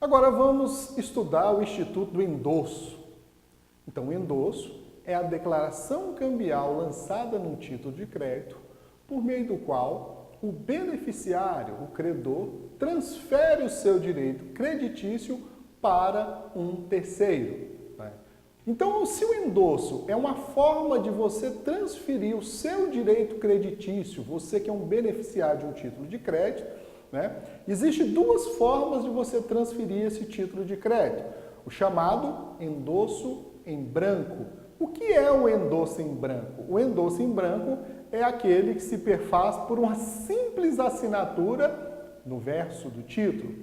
Agora vamos estudar o Instituto do Endosso. Então, o endosso é a declaração cambial lançada num título de crédito, por meio do qual o beneficiário, o credor, transfere o seu direito creditício para um terceiro. Então, se o endosso é uma forma de você transferir o seu direito creditício, você que é um beneficiário de um título de crédito, existem duas formas de você transferir esse título de crédito. O chamado endosso em branco. O que é o endosso em branco? O endosso em branco é aquele que se perfaz por uma simples assinatura no verso do título.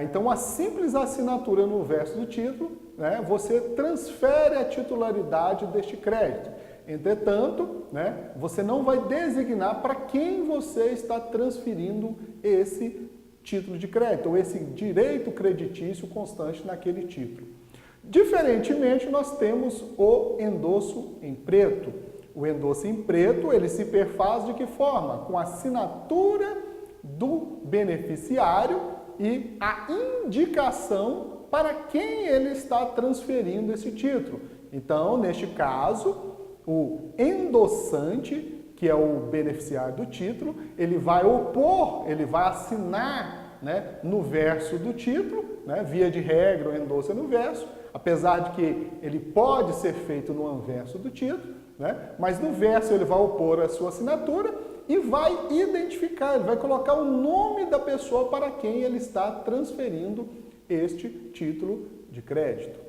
Então, a simples assinatura no verso do título, você transfere a titularidade deste crédito. Entretanto, você não vai designar para quem você está transferindo esse título de crédito, ou esse direito creditício constante naquele título. Diferentemente, nós temos o endosso em preto. O endosso em preto, ele se perfaz de que forma? Com a assinatura do beneficiário e a indicação para quem ele está transferindo esse título. Então, neste caso, o endossante, que é o beneficiário do título, ele vai opor, ele vai assinar no verso do título, via de regra o endosso é no verso, apesar de que ele pode ser feito no anverso do título, mas no verso ele vai opor a sua assinatura e vai identificar, ele vai colocar o nome da pessoa para quem ele está transferindo este título de crédito.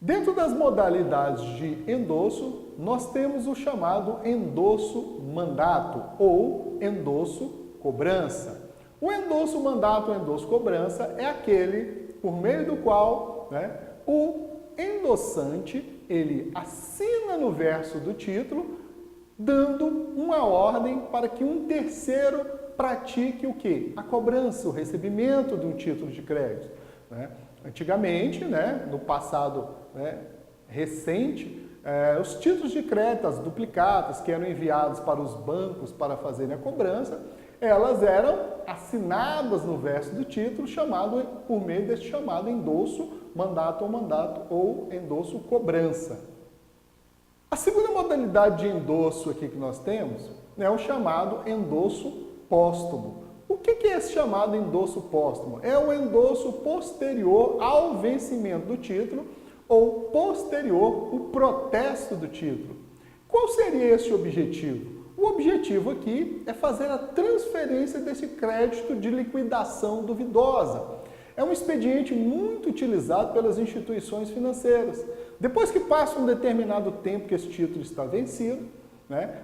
Dentro das modalidades de endosso, nós temos o chamado endosso mandato ou endosso cobrança. O endosso mandato ou endosso cobrança é aquele por meio do qual o endossante ele assina no verso do título, dando uma ordem para que um terceiro pratique o quê? A cobrança, o recebimento de um título de crédito. Antigamente, no passado recente, os títulos de crédito, as duplicatas que eram enviados para os bancos para fazerem a cobrança, elas eram assinadas no verso do título por meio deste chamado endosso mandato ou endosso cobrança. A segunda modalidade de endosso aqui que nós temos é o chamado endosso póstumo. O que é esse chamado endosso póstumo? É o endosso posterior ao vencimento do título ou posterior o protesto do título. Qual seria esse objetivo? O objetivo aqui é fazer a transferência desse crédito de liquidação duvidosa. É um expediente muito utilizado pelas instituições financeiras. Depois que passa um determinado tempo que esse título está vencido,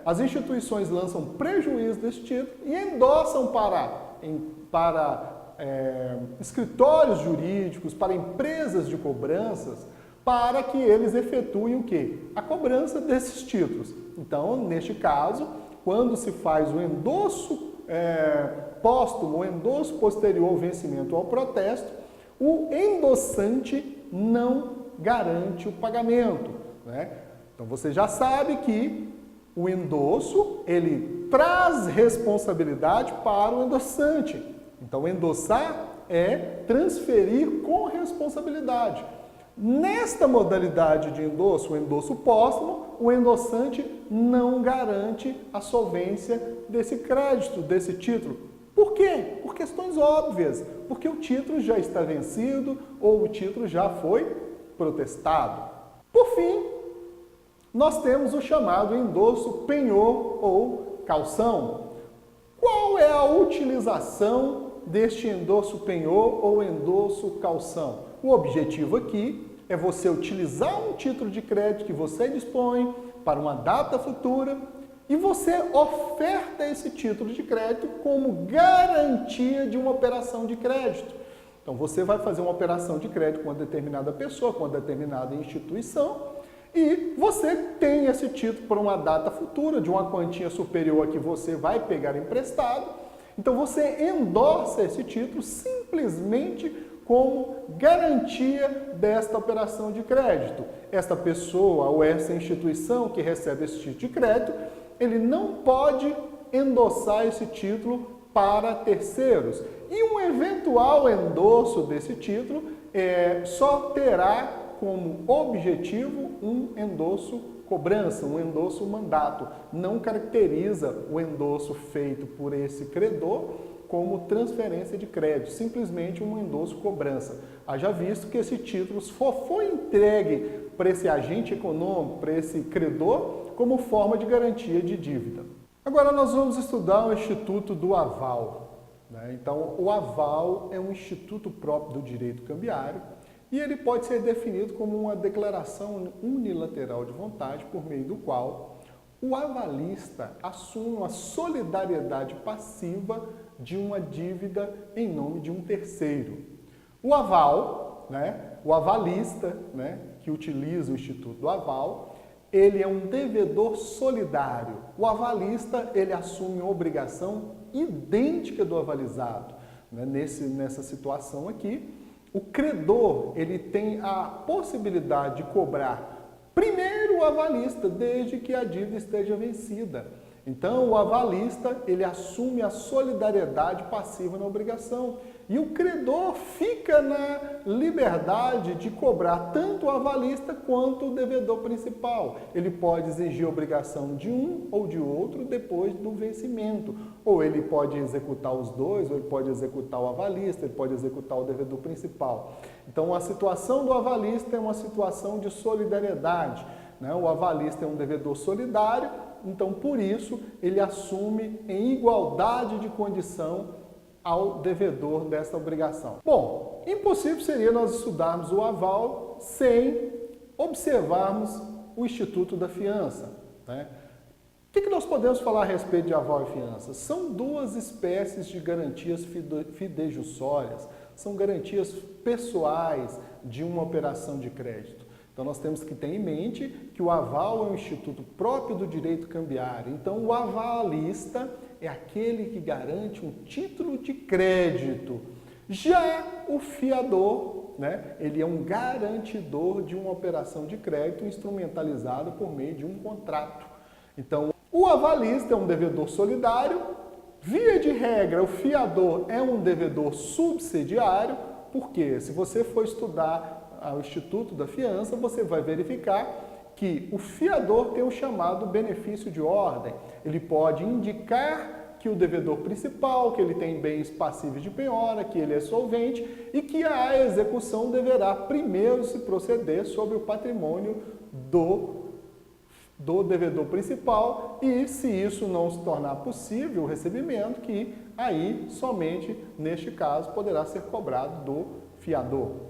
as instituições lançam prejuízo desse título e endossam para escritórios jurídicos, para empresas de cobranças, para que eles efetuem o quê? A cobrança desses títulos. Então, neste caso, quando se faz o endosso póstumo, o endosso posterior ao vencimento ou ao protesto, o endossante não garante o pagamento. Então, você já sabe que o endosso, ele traz responsabilidade para o endossante. Então, endossar é transferir com responsabilidade. Nesta modalidade de endosso, o endosso póstumo, o endossante não garante a solvência desse crédito, desse título. Por quê? Por questões óbvias. Porque o título já está vencido ou o título já foi protestado. Por fim, nós temos o chamado endosso penhor ou calção. Qual é a utilização deste endosso penhor ou endosso calção? O objetivo aqui é você utilizar um título de crédito que você dispõe para uma data futura e você oferta esse título de crédito como garantia de uma operação de crédito. Então, você vai fazer uma operação de crédito com uma determinada pessoa, com uma determinada instituição, e você tem esse título por uma data futura, de uma quantia superior a que você vai pegar emprestado. Então, você endossa esse título simplesmente como garantia desta operação de crédito. Esta pessoa ou essa instituição que recebe esse título de crédito, ele não pode endossar esse título para terceiros. E um eventual endosso desse título só terá como objetivo um endosso cobrança, um endosso mandato. Não caracteriza o endosso feito por esse credor como transferência de crédito, simplesmente um endosso cobrança. Haja visto que esse título foi entregue para esse agente econômico, para esse credor, como forma de garantia de dívida. Agora nós vamos estudar o Instituto do Aval. Então, o aval é um instituto próprio do direito cambiário e ele pode ser definido como uma declaração unilateral de vontade por meio do qual o avalista assume uma solidariedade passiva de uma dívida em nome de um terceiro. O aval, o avalista, que utiliza o Instituto do Aval, ele é um devedor solidário. O avalista, ele assume uma obrigação idêntica do avalizado. Nessa situação aqui, o credor, ele tem a possibilidade de cobrar primeiro o avalista, desde que a dívida esteja vencida. Então, o avalista, ele assume a solidariedade passiva na obrigação. E o credor fica na liberdade de cobrar tanto o avalista quanto o devedor principal. Ele pode exigir a obrigação de um ou de outro depois do vencimento. Ou ele pode executar os dois, ou ele pode executar o avalista, ele pode executar o devedor principal. Então, a situação do avalista é uma situação de solidariedade. O avalista é um devedor solidário, então, por isso, ele assume em igualdade de condição ao devedor desta obrigação. Bom, impossível seria nós estudarmos o aval sem observarmos o Instituto da Fiança. O que nós podemos falar a respeito de aval e fiança? São duas espécies de garantias fidejussórias, são garantias pessoais de uma operação de crédito. Então, nós temos que ter em mente que o aval é um instituto próprio do direito cambiário. Então, o avalista é aquele que garante um título de crédito. Já o fiador, ele é um garantidor de uma operação de crédito instrumentalizado por meio de um contrato. Então, o avalista é um devedor solidário. Via de regra, o fiador é um devedor subsidiário, porque se você for estudar ao Instituto da Fiança, você vai verificar que o fiador tem o chamado benefício de ordem. Ele pode indicar que o devedor principal, que ele tem bens passíveis de penhora, que ele é solvente e que a execução deverá primeiro se proceder sobre o patrimônio do devedor principal e, se isso não se tornar possível, o recebimento, que aí, somente neste caso, poderá ser cobrado do fiador.